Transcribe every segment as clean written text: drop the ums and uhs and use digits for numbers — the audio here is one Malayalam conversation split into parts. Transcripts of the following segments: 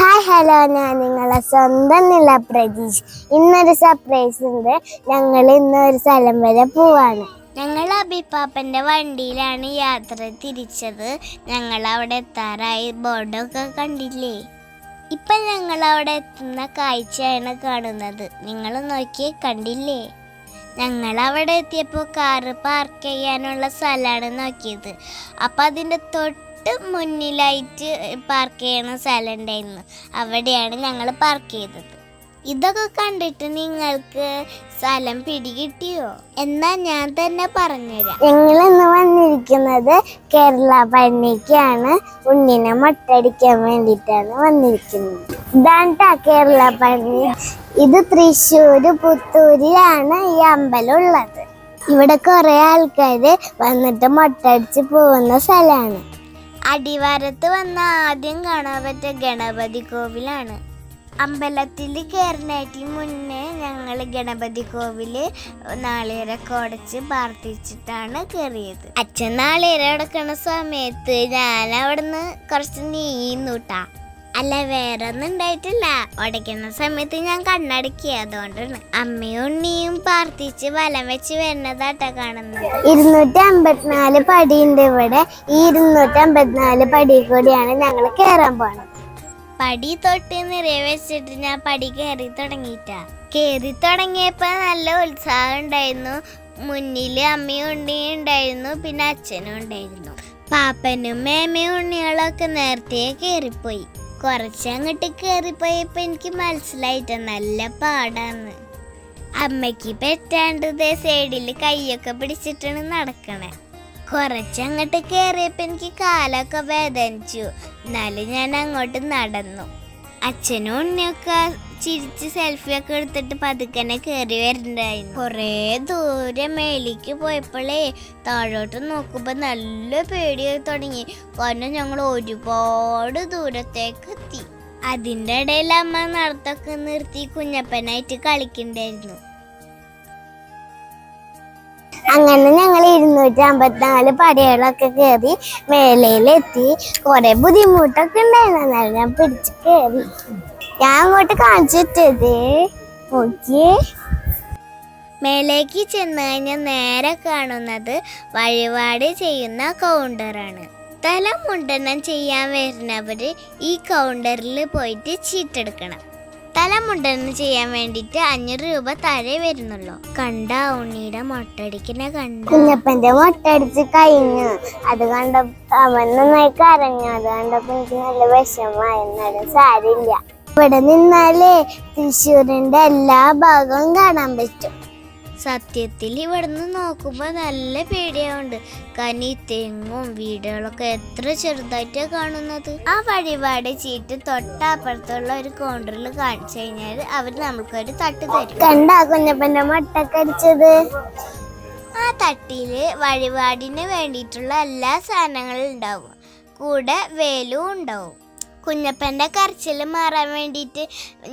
ഹായ് ഹലോ, ഞാൻ നിങ്ങളെ സ്വന്തം നില പ്രതീഷ്. ഇന്നൊരു സർപ്രൈസ് ഉണ്ട്. ഞങ്ങൾ ഇന്നൊരു സ്ഥലം വരെ പോവാണ്. ഞങ്ങൾ അബിപ്പാപ്പൻ്റെ വണ്ടിയിലാണ് യാത്ര തിരിച്ചത്. ഞങ്ങൾ അവിടെ എത്താറായി. ബോർഡൊക്കെ കണ്ടില്ലേ? ഇപ്പം ഞങ്ങൾ അവിടെ എത്തുന്ന കാഴ്ചയാണ് കാണുന്നത്. നിങ്ങൾ നോക്കിയേ, കണ്ടില്ലേ? ഞങ്ങൾ അവിടെ എത്തിയപ്പോൾ കാറ് പാർക്ക് ചെയ്യാനുള്ള സ്ഥലമാണ് നോക്കിയത്. അപ്പം അതിൻ്റെ തൊട്ട് മുന്നിലായിട്ട് പാർക്ക് ചെയ്യണ സ്ഥലം ഉണ്ടായിരുന്നു. അവിടെയാണ് ഞങ്ങൾ പാർക്ക് ചെയ്തത്. ഇതൊക്കെ കണ്ടിട്ട് നിങ്ങൾക്ക് സ്ഥലം പിടികിട്ടിയോ? എന്നാ ഞാൻ തന്നെ പറഞ്ഞുതരാം. ഞങ്ങൾ ഇന്ന് വന്നിരിക്കുന്നത് കേരള പഴനിക്കാണ്. ഉണ്ണിനെ മൊട്ടടിക്കാൻ വേണ്ടിയിട്ടാണ് വന്നിരിക്കുന്നത്. ഇതാണ് കേരള പഴനി. ഇത് തൃശ്ശൂർ പുത്തൂരിലാണ് ഈ അമ്പലം ഉള്ളത്. ഇവിടെ കുറെ ആൾക്കാർ വന്നിട്ട് മൊട്ടടിച്ച് പോകുന്ന സ്ഥലമാണ്. അടിവാരത്ത് വന്ന ആദ്യം കാണാൻ പറ്റിയ ഗണപതി കോവിലാണ്. അമ്പലത്തിൽ കയറുന്നതിന് മുന്നേ ഞങ്ങൾ ഗണപതി കോവില് നാളികേരൊക്കെ ഉടച്ച് പ്രാർത്ഥിച്ചിട്ടാണ് കയറിയത്. അച്ഛൻ നാളികേരം ഉടക്കണ സമയത്ത് ഞാൻ അവിടുന്ന് കുറച്ച് നീങ്ങൂട്ടാ. അല്ല, വേറെ ഒന്നും ഉണ്ടായിട്ടില്ല. ഉടയ്ക്കുന്ന സമയത്ത് ഞാൻ കണ്ണടക്കി, അതുകൊണ്ടാണ്. അമ്മയും ഉണ്ണിയും പ്രാർത്ഥിച്ച് വലം വെച്ച് വരുന്നതാട്ടാ കാണുന്നത്. 254 പടിയുണ്ട് ഇവിടെ. ഈ 254 പടി കൂടിയാണ് ഞങ്ങൾ കയറാൻ പോണത്. പടി തൊട്ട് നിറയെ വെച്ചിട്ട് ഞാൻ പടി കയറി തുടങ്ങിയപ്പോ നല്ല ഉത്സാഹം ഉണ്ടായിരുന്നു. മുന്നില് അമ്മയും ഉണ്ണിയും ഉണ്ടായിരുന്നു, പിന്നെ അച്ഛനും ഉണ്ടായിരുന്നു. പാപ്പനും മേമയും ഉണ്ണികളൊക്കെ നേരത്തെ കയറിപ്പോയി. കുറച്ചങ്ങോട്ട് കയറിപ്പോയപ്പോ എനിക്ക് മനസ്സിലായിട്ട് നല്ല പാടാന്ന്. അമ്മയ്ക്ക് പറ്റാണ്ട് സൈഡിൽ കൈയൊക്കെ പിടിച്ചിട്ടാണ് നടക്കണേ. കുറച്ചങ്ങോട്ട് കയറിയപ്പോൾ എനിക്ക് കാലൊക്കെ വേദനിച്ചു. എന്നാലും ഞാൻ അങ്ങോട്ട് നടന്നു. അച്ഛനും ഉണ്ണിയൊക്കെ ചിരിച്ച് സെൽഫിയൊക്കെ എടുത്തിട്ട് പതുക്കനെ കയറി വരുന്നുണ്ടായിരുന്നു. കുറേ ദൂരം മേലേക്ക് പോയപ്പോഴേ താഴോട്ട് നോക്കുമ്പോൾ നല്ല പേടിയായി തുടങ്ങി. കാരണം ഞങ്ങൾ ഒരുപാട് ദൂരത്തേക്ക് എത്തി. അതിൻ്റെ ഇടയിൽ അമ്മ നടത്തൊക്കെ നിർത്തി കുഞ്ഞപ്പനായിട്ട് കളിക്കണ്ടായിരുന്നു. അങ്ങനെ ഞങ്ങൾ 254 പടികളൊക്കെ കയറി മേലയിലെത്തി. കുറെ ബുദ്ധിമുട്ടൊക്കെ ഉണ്ടായിരുന്നു, എന്നാലും ഞാൻ പിടിച്ച് കയറി. ഞാൻ അങ്ങോട്ട് കാണിച്ചിട്ടത് നോക്കിയേ. മേലേക്ക് ചെന്ന് കഴിഞ്ഞാൽ നേരെ കാണുന്നത് വഴിപാട് ചെയ്യുന്ന കൗണ്ടറാണ്. തല മുണ്ടനം ചെയ്യാൻ വരുന്നവർ ഈ കൗണ്ടറിൽ പോയിട്ട് ചീട്ടെടുക്കണം. തല മുണ്ടനം ചെയ്യാൻ വേണ്ടിയിട്ട് 500 രൂപ താഴെ വരുന്നുള്ളൂ. കണ്ട ഉണ്ണിയുടെ മൊട്ടടിക്കുന്ന കണ്ട. കുഞ്ഞപ്പന്റെ മൊട്ടടിച്ച് കഴിഞ്ഞു. അത് കണ്ടപ്പോ അവൻ നന്നായി കരഞ്ഞു. അത് കണ്ടപ്പോ എനിക്ക് നല്ല വിഷമായി. എന്നാലും സാരില്ല. ഇവിടെ നിന്നാലേ തൃശ്ശൂരിന്റെ എല്ലാ ഭാഗവും കാണാൻ പറ്റും. സത്യത്തിൽ ഇവിടുന്ന് നോക്കുമ്പോൾ നല്ല പേടിയാവുണ്ട്. കാരണം ഈ തെങ്ങും വീടുകളൊക്കെ എത്ര ചെറുതായിട്ടാണ് കാണുന്നത്. ആ വഴിപാട് ചീട്ട് തൊട്ടപ്പുറത്തുള്ള ഒരു കൗണ്ടറിൽ കാണിച്ചു കഴിഞ്ഞാൽ അവർ നമുക്കൊരു തട്ട് തരും. കണ്ടാ കുഞ്ഞപ്പന്റെ മൊട്ടക്കടിച്ചത്? ആ തട്ടില് വഴിപാടിന് വേണ്ടിയിട്ടുള്ള എല്ലാ സാധനങ്ങളും ഉണ്ടാവും. കൂടെ വേലും ഉണ്ടാവും. കുഞ്ഞപ്പന്റെ കരച്ചിൽ മാറാൻ വേണ്ടിയിട്ട്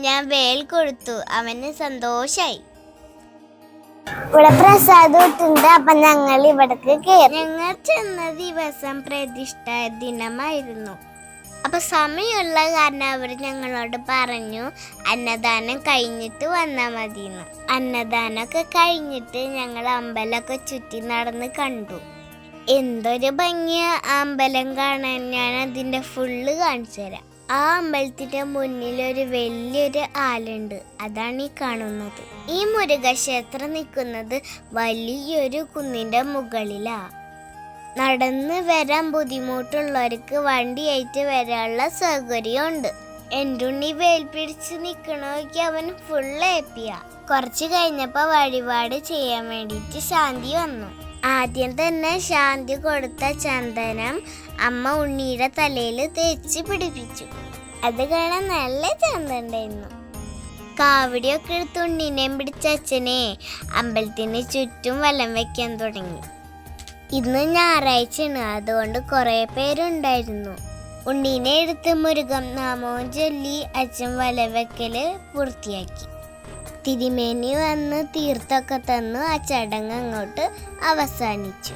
ഞാൻ വേൽ കൊടുത്തു. അവന് സന്തോഷായി. ഇവിടെ പ്രസാദം ഇട്ടുണ്ട്. അപ്പൊ ഞങ്ങൾ ഇവിടേക്ക് കയറി. ഞങ്ങൾ ചെന്ന ദിവസം പ്രതിഷ്ഠ ദിനമായിരുന്നു. അപ്പൊ സമയമുള്ള കാരണം അവർ ഞങ്ങളോട് പറഞ്ഞു അന്നദാനം കഴിഞ്ഞിട്ട് വന്നാൽ മതിയെന്ന്. അന്നദാനമൊക്കെ കഴിഞ്ഞിട്ട് ഞങ്ങൾ അമ്പലമൊക്കെ ചുറ്റി നടന്ന് കണ്ടു. എന്തൊരു ഭംഗിയ അമ്പലം കാണാൻ. ഞാൻ അതിന്റെ ഫുള്ള് കാണിച്ചു തരാം. ആ അമ്പലത്തിന്റെ മുന്നിൽ ഒരു വലിയൊരു ആലുണ്ട്. അതാണ് ഈ കാണുന്നത്. ഈ മുരുകക്ഷേത്രം നിൽക്കുന്നത് വലിയൊരു കുന്നിന്റെ മുകളിലാ. നടന്ന് വരാൻ ബുദ്ധിമുട്ടുള്ളവർക്ക് വണ്ടിയായിട്ട് വരാനുള്ള സൗകര്യമുണ്ട്. എൻ്റെ ഉണ്ണി വേൽ പിടിച്ച് നിൽക്കണമെങ്കിൽ അവൻ ഫുൾ ഹാപ്പിയാ. കുറച്ച് കഴിഞ്ഞപ്പോൾ വഴിപാട് ചെയ്യാൻ വേണ്ടിയിട്ട് ശാന്തി വന്നു. ആദ്യം തന്നെ ശാന്തി കൊടുത്ത ചന്ദനം അമ്മ ഉണ്ണിയുടെ തലയിൽ തേച്ച് പിടിപ്പിച്ചു. അത് കാണാൻ നല്ല ചന്തണ്ടായിരുന്നു. കാവടിയൊക്കെ എടുത്ത് ഉണ്ണീനെയും പിടിച്ച അച്ഛനെ അമ്പലത്തിന് ചുറ്റും വലം വെക്കാൻ തുടങ്ങി. ഇന്ന് ഞായറാഴ്ചയാണ്, അതുകൊണ്ട് കുറേ പേരുണ്ടായിരുന്നു. ഉണ്ണീനെ എടുത്ത് മുരുകൻ നാമവും ചൊല്ലി അച്ഛൻ വലം വെക്കല് പൂർത്തിയാക്കി. തിരുമേനി വന്ന് തീർത്തൊക്കെ തന്നു. ആ ചടങ്ങ് അങ്ങോട്ട് അവസാനിച്ചു.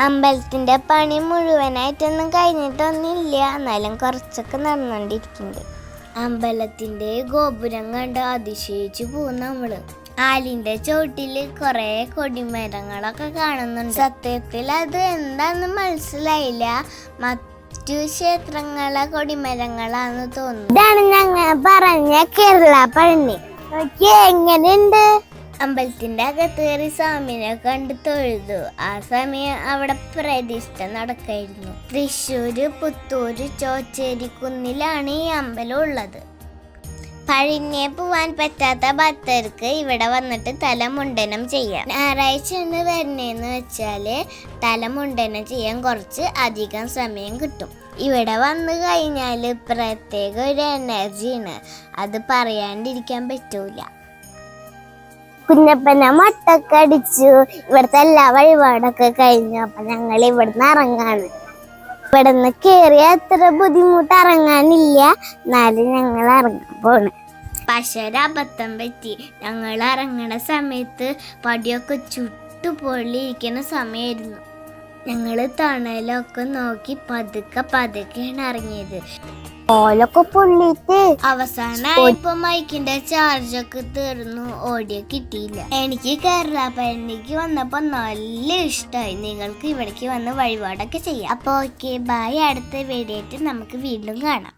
അമ്പലത്തിന്റെ പണി മുഴുവനായിട്ടൊന്നും കഴിഞ്ഞിട്ടൊന്നുമില്ല, എന്നാലും കുറച്ചൊക്കെ നടന്നുകൊണ്ടിരിക്കുന്നുണ്ട്. അമ്പലത്തിന്റെ ഗോപുരം കണ്ട് അതിശയിച്ചു പോകും നമ്മള്. ആലിന്റെ ചോട്ടില് കുറെ കൊടിമരങ്ങളൊക്കെ കാണുന്നുണ്ട്. സത്യത്തിൽ അത് എന്താന്ന് മനസ്സിലായില്ല. മറ്റു ക്ഷേത്രങ്ങളെ കൊടിമരങ്ങളാന്ന് തോന്നുന്നു. ഇതാണ് ഞങ്ങൾ പറഞ്ഞ കേരള പഴനി. എങ്ങനെയുണ്ട്? അമ്പലത്തിന്റെ അകത്ത് കയറി സ്വാമിനെ കണ്ട് തൊഴുതു. ആ സമയം അവിടെ പ്രതിഷ്ഠ നടക്കായിരുന്നു. തൃശ്ശൂര്, പുത്തൂര്, ചോച്ചേരിക്കുന്നിലാണ് ഈ അമ്പലം ഉള്ളത്. പഴനിയെ പോവാൻ പറ്റാത്ത ഭക്തർക്ക് ഇവിടെ വന്നിട്ട് തലമുണ്ടനം ചെയ്യാം. ഞായറാഴ്ചയാണ് വരുന്നതെന്ന് വെച്ചാല് തലമുണ്ടനം ചെയ്യാൻ കുറച്ച് അധികം സമയം കിട്ടും. ഇവിടെ വന്നു കഴിഞ്ഞാല് പ്രത്യേക ഒരു എനർജിയാണ്, അത് പറയാണ്ടിരിക്കാൻ പറ്റൂല. കുഞ്ഞപ്പനെ മൊട്ടൊക്കെ അടിച്ചു. ഇവിടുത്തെ എല്ലാ വഴിപാടൊക്കെ കഴിഞ്ഞു. അപ്പൊ ഞങ്ങൾ ഇവിടുന്ന് ഇറങ്ങാണ്. ഇവിടുന്ന് കേറിയ അത്ര ബുദ്ധിമുട്ട് ഇറങ്ങാനില്ല, എന്നാലും ഞങ്ങൾ ഇറങ്ങാൻ പോണ്. പക്ഷെ ഒരു അബദ്ധം പറ്റി. ഞങ്ങൾ ഇറങ്ങണ സമയത്ത് പടിയൊക്കെ ചുട്ടുപൊള്ളിയിരിക്കുന്ന സമയമായിരുന്നു. ഞങ്ങൾ തണലൊക്കെ നോക്കി പതുക്കെയാണ് ഇറങ്ങിയത്. ഓലൊക്കെ പൊള്ളിട്ട് അവസാനമായപ്പോ മൈക്കിന്റെ ചാർജൊക്കെ തീർന്നു, ഓഡിയോ കിട്ടിയില്ല. എനിക്ക് കേരള പഴനിക്ക് വന്നപ്പോ നല്ല ഇഷ്ടമായി. നിങ്ങൾക്ക് ഇവിടേക്ക് വന്ന് വഴിപാടൊക്കെ ചെയ്യാം. അപ്പൊ ഓക്കെ, ബൈ. അടുത്ത വീഡിയോ ആയിട്ട് നമുക്ക് വീണ്ടും കാണാം.